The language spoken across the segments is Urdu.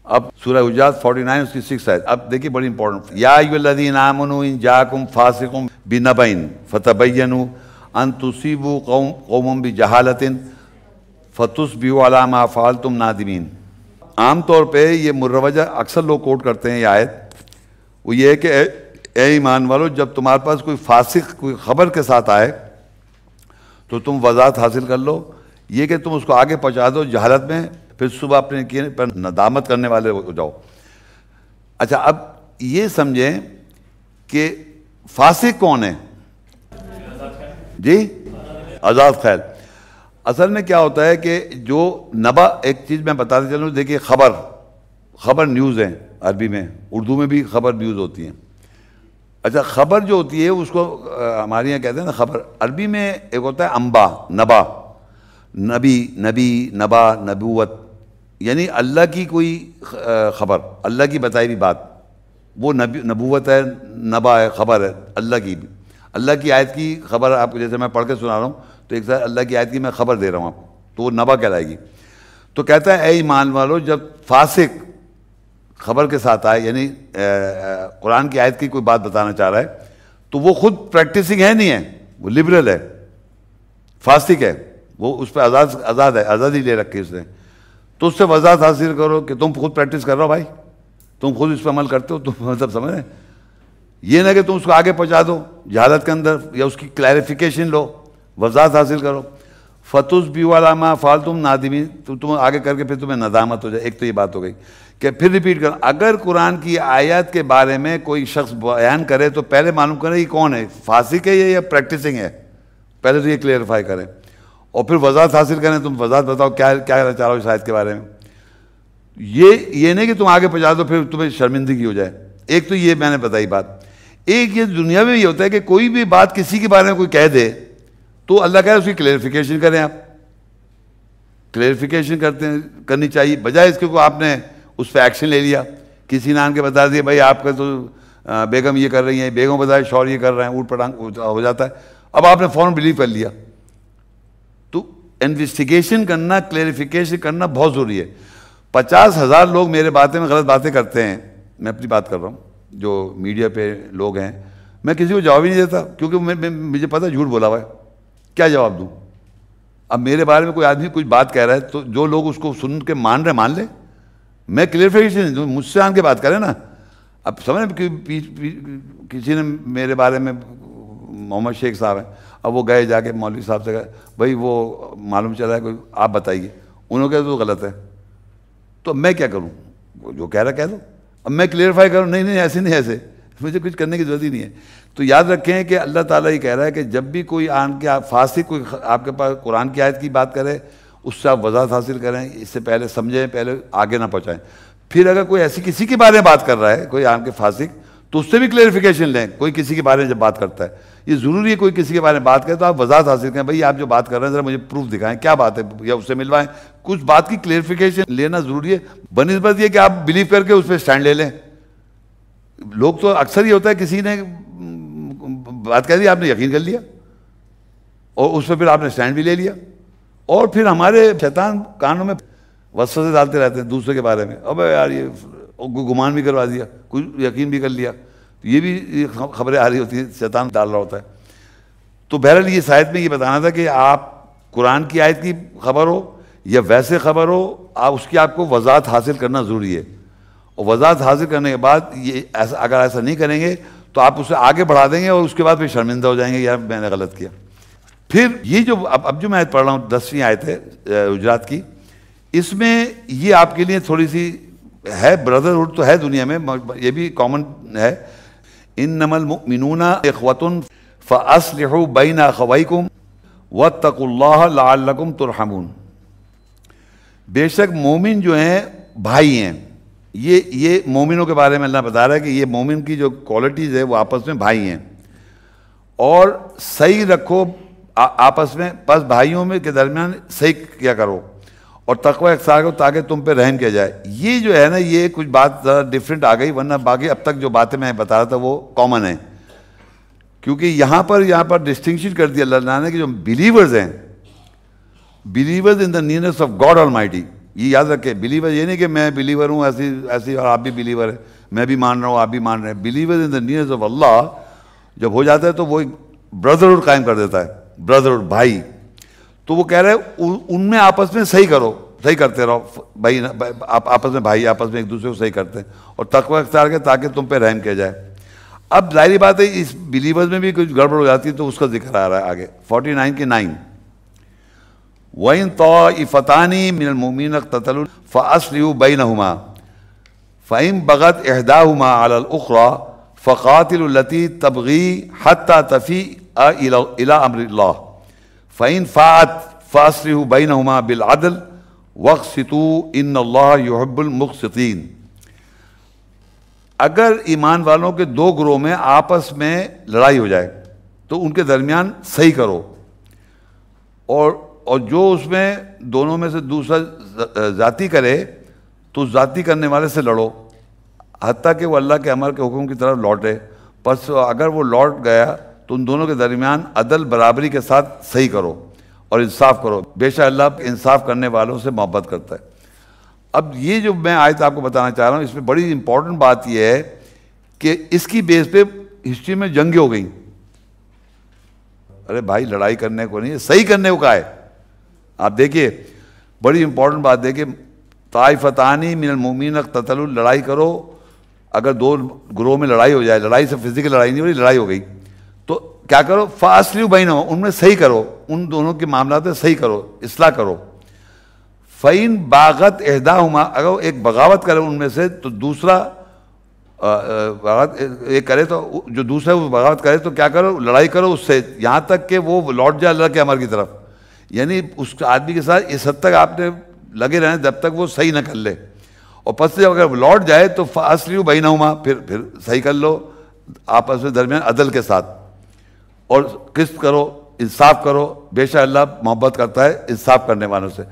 اب سورہ حجرات 49 اس کی 6 آیت، اب دیکھیے بڑی امپورٹنٹ، یا ایھا الذین آمنوا ان جاءکم فاسق بنبأ فتبینوا ان تصیبوا قوما بجہالۃ فتصبحوا علی ما فعلتم نادمین۔ عام طور پہ یہ مروجہ اکثر لوگ کوٹ کرتے ہیں یہ آیت، وہ یہ ہے کہ اے ایمان والو، جب تمہارے پاس کوئی فاسق کوئی خبر کے ساتھ آئے تو تم وضاحت حاصل کر لو، یہ کہ تم اس کو آگے پہنچا دو جہالت میں، پھر صبح اپنے کیے پر ندامت کرنے والے ہو جاؤ۔ اچھا اب یہ سمجھیں کہ فاسق کون ہے؟ جی آزاد خیل۔ اصل میں کیا ہوتا ہے کہ جو نبا، ایک چیز میں بتاتے چلوں، دیکھیے خبر نیوز ہیں عربی میں، اردو میں بھی خبر نیوز ہوتی ہیں۔ اچھا خبر جو ہوتی ہے اس کو ہمارے یہاں کہتے ہیں نا خبر، عربی میں ایک ہوتا ہے انبا، نبا، نبا، نبوت، یعنی اللہ کی کوئی خبر، اللہ کی بتائی ہوئی بات، وہ نبوت ہے، نبا ہے، خبر ہے اللہ کی بھی۔ اللہ کی آیت کی خبر آپ کو جیسے میں پڑھ کے سنا رہا ہوں تو ایک اللہ کی آیت کی میں خبر دے رہا ہوں آپ کو، تو وہ نبا کہلائے گی۔ تو کہتا ہے اے ایمان والو، جب فاسق خبر کے ساتھ آئے، یعنی قرآن کی آیت کی کوئی بات بتانا چاہ رہا ہے، تو وہ خود پریکٹسنگ ہے نہیں ہے، وہ لبرل ہے، فاسق ہے، وہ اس پہ آزاد ہے، آزادی لے رکھی اس نے، تو اس سے وضاحت حاصل کرو کہ تم خود پریکٹس کر رہے ہو بھائی، تم خود اس پہ عمل کرتے ہو، تم مطلب سمجھ رہے ہیں، یہ نہ کہ تم اس کو آگے پہنچا دو جہالت کے اندر، یا اس کی کلیریفیکیشن لو، وضاحت حاصل کرو۔ فتصبحوا علی ما فعلتم نادمین، تو تم آگے کر کے پھر تمہیں ندامت ہو جائے۔ ایک تو یہ بات ہو گئی کہ پھر ریپیٹ کرو، اگر قرآن کی آیات کے بارے میں کوئی شخص بیان کرے تو پہلے معلوم کرے یہ کون ہے، فاسق ہے یا پریکٹسنگ ہے، پہلے تو یہ کلیئرفائی کریں، اور پھر وضاحت حاصل کریں، تم وضاحت بتاؤ کیا کہنا چاہ رہے ہو اس آیت کے بارے میں۔ یہ نہیں کہ تم آگے پہنچا دو پھر تمہیں شرمندگی ہو جائے۔ ایک تو یہ میں نے بتائی بات۔ ایک یہ دنیا میں یہ ہوتا ہے کہ کوئی بھی بات کسی کے بارے میں کوئی کہہ دے تو اللہ کہے اس کی کلیئرفیکیشن کریں، آپ کلیئرفیکیشن کرنی چاہیے، بجائے اس کے کو آپ نے اس پہ ایکشن لے لیا، کسی نے آن کے بتا دیا بھائی آپ کا تو بیگم یہ کر رہی ہیں، بیگم بتائے شوہر یہ کر رہے ہیں، اوٹ پٹانگ ہو جاتا ہے، اب آپ نے فوراً بلیو کر لیا۔ تو انویسٹیگیشن کرنا، کلیئرفیکیشن کرنا بہت ضروری ہے۔ 50,000 لوگ میرے باتیں میں غلط باتیں کرتے ہیں، میں اپنی بات کر رہا ہوں، جو میڈیا پہ لوگ ہیں، میں کسی کو جواب ہی نہیں دیتا، کیونکہ مجھے پتہ جھوٹ بولا ہوا ہے، کیا جواب دوں؟ اب میرے بارے میں کوئی آدمی کچھ بات کہہ رہا ہے تو جو لوگ اس کو سن کے مان لیں، میں کلیئرفیکیشن مجھ سے آن کے بات کریں نا۔ اب سمجھ کسی نے میرے بارے میں، محمد شیخ صاحب ہیں، اب وہ گئے جا کے مولوی صاحب سے کہا بھائی وہ معلوم چلا ہے کوئی، آپ بتائیے، انہوں نے کہا تو غلط ہے، تو میں کیا کروں؟ جو کہہ رہا کہہ دو، اب میں کلیئرفائی کروں نہیں ایسے نہیں، ایسے مجھے کچھ کرنے کی ضرورت ہی نہیں ہے۔ تو یاد رکھیں کہ اللہ تعالیٰ یہ کہہ رہا ہے کہ جب بھی کوئی آن کے فاسق کوئی آپ کے پاس قرآن کی آیت کی بات کرے، اس سے آپ وضاحت حاصل کریں، اس سے پہلے سمجھیں، پہلے آگے نہ پہنچائیں۔ پھر اگر کوئی ایسی کسی کے بارے میں بات کر رہا ہے، کوئی آن کے فاسق، تو اس سے بھی کلیئرفیکیشن لیں۔ کوئی کسی کے بارے میں جب بات کرتا ہے، یہ ضروری ہے کوئی کسی کے بارے میں بات کرے تو آپ وضاحت حاصل کریں، بھائی آپ جو بات کر رہے ہیں ذرا مجھے پروف دکھائیں، کیا بات ہے، یا اس سے ملوائیں، کچھ بات کی کلیئرفیکیشن لینا ضروری ہے، بنسبت یہ کہ آپ بلیو کر کے اس پہ اسٹینڈ لے لیں۔ لوگ تو اکثر یہ ہوتا ہے کسی نے بات کہہ دی، آپ نے یقین کر لیا اور اس پہ پھر آپ نے اسٹینڈ بھی لے لیا، اور پھر ہمارے شیطان کانوں میں وسوسے ڈالتے رہتے ہیں دوسرے کے بارے میں، اب یار یہ گمان بھی کروا دیا، کوئی یقین بھی کر لیا، یہ بھی خبریں آ رہی ہوتی ہیں، شیطان ڈال رہا ہوتا ہے۔ تو بہرحال یہ آیت میں یہ بتانا تھا کہ آپ قرآن کی آیت کی خبر ہو یا ویسے خبر ہو، اس کی آپ کو وضاحت حاصل کرنا ضروری ہے، اور وضاحت حاصل کرنے کے بعد یہ اگر ایسا نہیں کریں گے تو آپ اسے آگے بڑھا دیں گے اور اس کے بعد پھر شرمندہ ہو جائیں گے، یار میں نے غلط کیا۔ پھر یہ جو اب جو میں آیت پڑھ رہا ہوں 10ویں آیت ہے حجرات کی، اس میں یہ آپ کے لیے تھوڑی سی ہے، بردرہڈ تو ہے دنیا میں، یہ بھی کامن ہے، انما المؤمنون اخوۃ فاصلحوا بین اخویکم واتقوا اللہ لعلکم ترحمون۔ بے شک مومن جو ہیں بھائی ہیں، یہ مومنوں کے بارے میں اللہ بتا رہا ہے کہ یہ مومن کی جو کوالٹیز ہے وہ آپس میں بھائی ہیں، اور صحیح رکھو آپس میں، پس بھائیوں میں کے درمیان صحیح کیا کرو، اور تقوی اختیار کرو تاکہ تم پہ رحم کیا جائے۔ یہ جو ہے نا، یہ کچھ بات ذرا ڈیفرنٹ آ گئی، ورنہ باقی اب تک جو باتیں میں بتا رہا تھا وہ کامن ہیں، کیونکہ یہاں پر ڈسٹنکشن کر دیا اللہ نے کہ جو بلیورز ہیں، believers in the nearness of God Almighty, یہ یاد رکھیں. بلیور یہ نہیں کہ میں بلیور ہوں ایسی اور آپ بھی بلیور ہیں, میں بھی مان رہا ہوں آپ بھی مان رہے ہیں. بلیور ان دا نیئرز آف اللہ جب ہو جاتا ہے تو وہ ایک بردرہڈ قائم کر دیتا ہے, بردرہڈ, بھائی. تو وہ کہہ رہے ہیں ان میں آپس میں صحیح کرو, صحیح کرتے رہو بھائی, آپ آپس میں بھائی آپس میں ایک دوسرے کو صحیح کرتے ہیں اور تقوی اختیار کریں تاکہ تم پہ رحم کیا جائے. اب ظاہری بات ہے اس بلیورز میں بھی کچھ گڑبڑ ہو جاتی ہے تو اس کا ذکر آ رہا ہے آگے 49 کے 9. وَإِن طَائِفَتَانِ مِنَ الْمُؤْمِنِينَ اقْتَتَلُوا فَأَصْلِحُوا بَيْنَهُمَا فَإِن بَغَتْ إِحْدَاهُمَا عَلَى الْأُخْرَى فَقَاتِلُوا الَّتِي تَبْغِي حَتَّى تَفِيءَ إِلَى أَمْرِ اللَّهِ فَإِن فَاءَتْ فَأَصْلِحُوا بَيْنَهُمَا بِالْعَدْلِ وَاقْسِطُوا إِنَّ اللَّهَ يُحِبُّ الْمُقْسِطِينَ. اگر ایمان والوں کے دو گروہ میں آپس میں لڑائی ہو جائے تو ان کے درمیان صحیح کرو, اور جو اس میں دونوں میں سے دوسرا ذاتی کرے تو ذاتی کرنے والے سے لڑو حتیٰ کہ وہ اللہ کے امر کے حکم کی طرف لوٹے. پس اگر وہ لوٹ گیا تو ان دونوں کے درمیان عدل برابری کے ساتھ صحیح کرو اور انصاف کرو, بے شک اللہ انصاف کرنے والوں سے محبت کرتا ہے. اب یہ جو میں آیت آپ کو بتانا چاہ رہا ہوں اس میں بڑی امپورٹنٹ بات یہ ہے کہ اس کی بیس پہ ہسٹری میں جنگیں ہو گئیں. ارے بھائی لڑائی کرنے کو نہیں, صحیح کرنے کو کہا ہے. آپ دیکھیے بڑی امپورٹنٹ بات دیکھیے, طائفتان من المؤمنین اقتتلوا, لڑائی کرو. اگر دو گروہ میں لڑائی ہو جائے, لڑائی سے فزیکل لڑائی نہیں ہو رہی, لڑائی ہو گئی تو کیا کرو, فاصلوا بینہم, ان میں صحیح کرو, ان دونوں کے معاملات میں صحیح کرو, اصلاح کرو. فَإِن بَاغَتْ إِحْدَاهُمَا, اگر ایک بغاوت کرے ان میں سے تو دوسرا ایک کرے تو جو دوسرا وہ بغاوت کرے تو کیا کرو, لڑائی کرو اس سے یہاں تک کہ وہ لوٹ جائے اللہ کے امر کی طرف. یعنی اس آدمی کے ساتھ اس حد تک آپ نے لگے رہنا جب تک وہ صحیح نہ کر لے, اور پس سے اگر وہ لوٹ جائے تو فَأَصْلِحُوا بَيْنَهُمَا, پھر صحیح کر لو آپس میں درمیان عدل کے ساتھ, اور قسط کرو, انصاف کرو, بے شک اللہ محبت کرتا ہے انصاف کرنے والوں سے.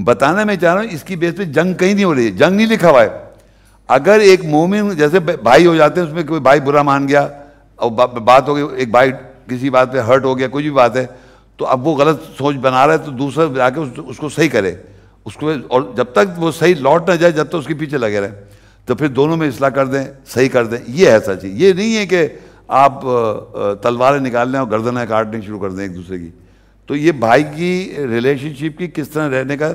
بتانا میں چاہ رہا ہوں اس کی بیس پہ جنگ کہیں نہیں ہو رہی ہے, جنگ نہیں لکھا ہوا ہے. اگر ایک مومن جیسے بھائی ہو جاتے ہیں, اس میں کوئی بھائی برا مان گیا اور بات ہو گئی, ایک بھائی کسی بات پہ ہرٹ ہو گیا, کوئی بھی بات ہے, تو اب وہ غلط سوچ بنا رہا ہے تو دوسرا جا کے اس کو صحیح کرے اس کو, اور جب تک وہ صحیح لوٹ نہ جائے جب تک اس کے پیچھے لگے رہے, تو پھر دونوں میں اصلاح کر دیں, صحیح کر دیں. یہ ہے سچ. یہ نہیں ہے کہ آپ تلواریں نکال لیں اور گردنیں کاٹنے شروع کر دیں ایک دوسرے کی. تو یہ بھائی کی ریلیشن شپ کی کس طرح رہنے کا,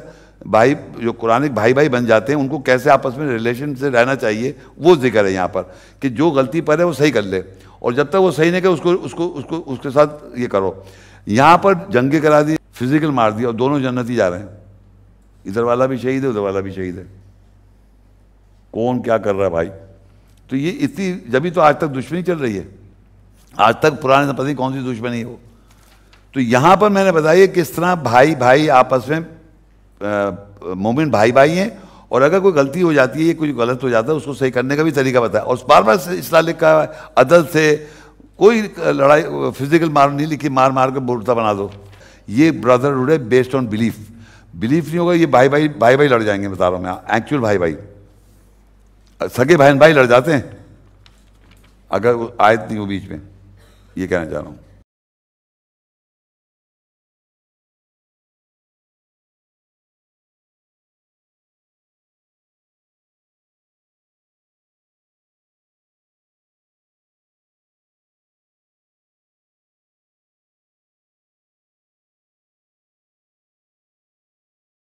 بھائی جو قرآن بھائی بھائی بن جاتے ہیں ان کو کیسے آپس میں ریلیشن سے رہنا چاہیے وہ ذکر ہے یہاں پر, کہ جو غلطی پر ہے وہ صحیح کر لے, اور جب تک وہ صحیح نہیں کرے اس کے ساتھ یہ کرو. یہاں پر جنگیں کرا دی, فزیکل مار دیا, اور دونوں جنتی جا رہے ہیں. ادھر والا بھی شہید ہے, ادھر والا بھی شہید ہے. کون کیا کر رہا ہے بھائی؟ تو یہ اتنی جبھی تو آج تک دشمنی چل رہی ہے, آج تک پرانے پتہ نہیں کون سی دشمنی ہے وہ. تو یہاں پر میں نے بتایا کس طرح بھائی بھائی آپس میں مومن بھائی بھائی ہیں, اور اگر کوئی غلطی ہو جاتی ہے, کوئی غلط ہو جاتا ہے, اس کو صحیح کرنے کا بھی طریقہ بتایا. اور بار بار اصلاح لکھا ہے, عدل سے, کوئی لڑائی فزیکل مار نہیں لکھی مار مار کے بولتا بنا دو. یہ برادرہڈ ہے بیسڈ آن بلیف. بلیف نہیں ہوگا یہ بھائی بھائی لڑ جائیں گے, بتا رہا ہوں میں, ایکچوئل بھائی بھائی, سگے بہن بھائی لڑ جاتے ہیں اگر آیت نہیں ہو بیچ میں. یہ کہنا چاہ رہا ہوں.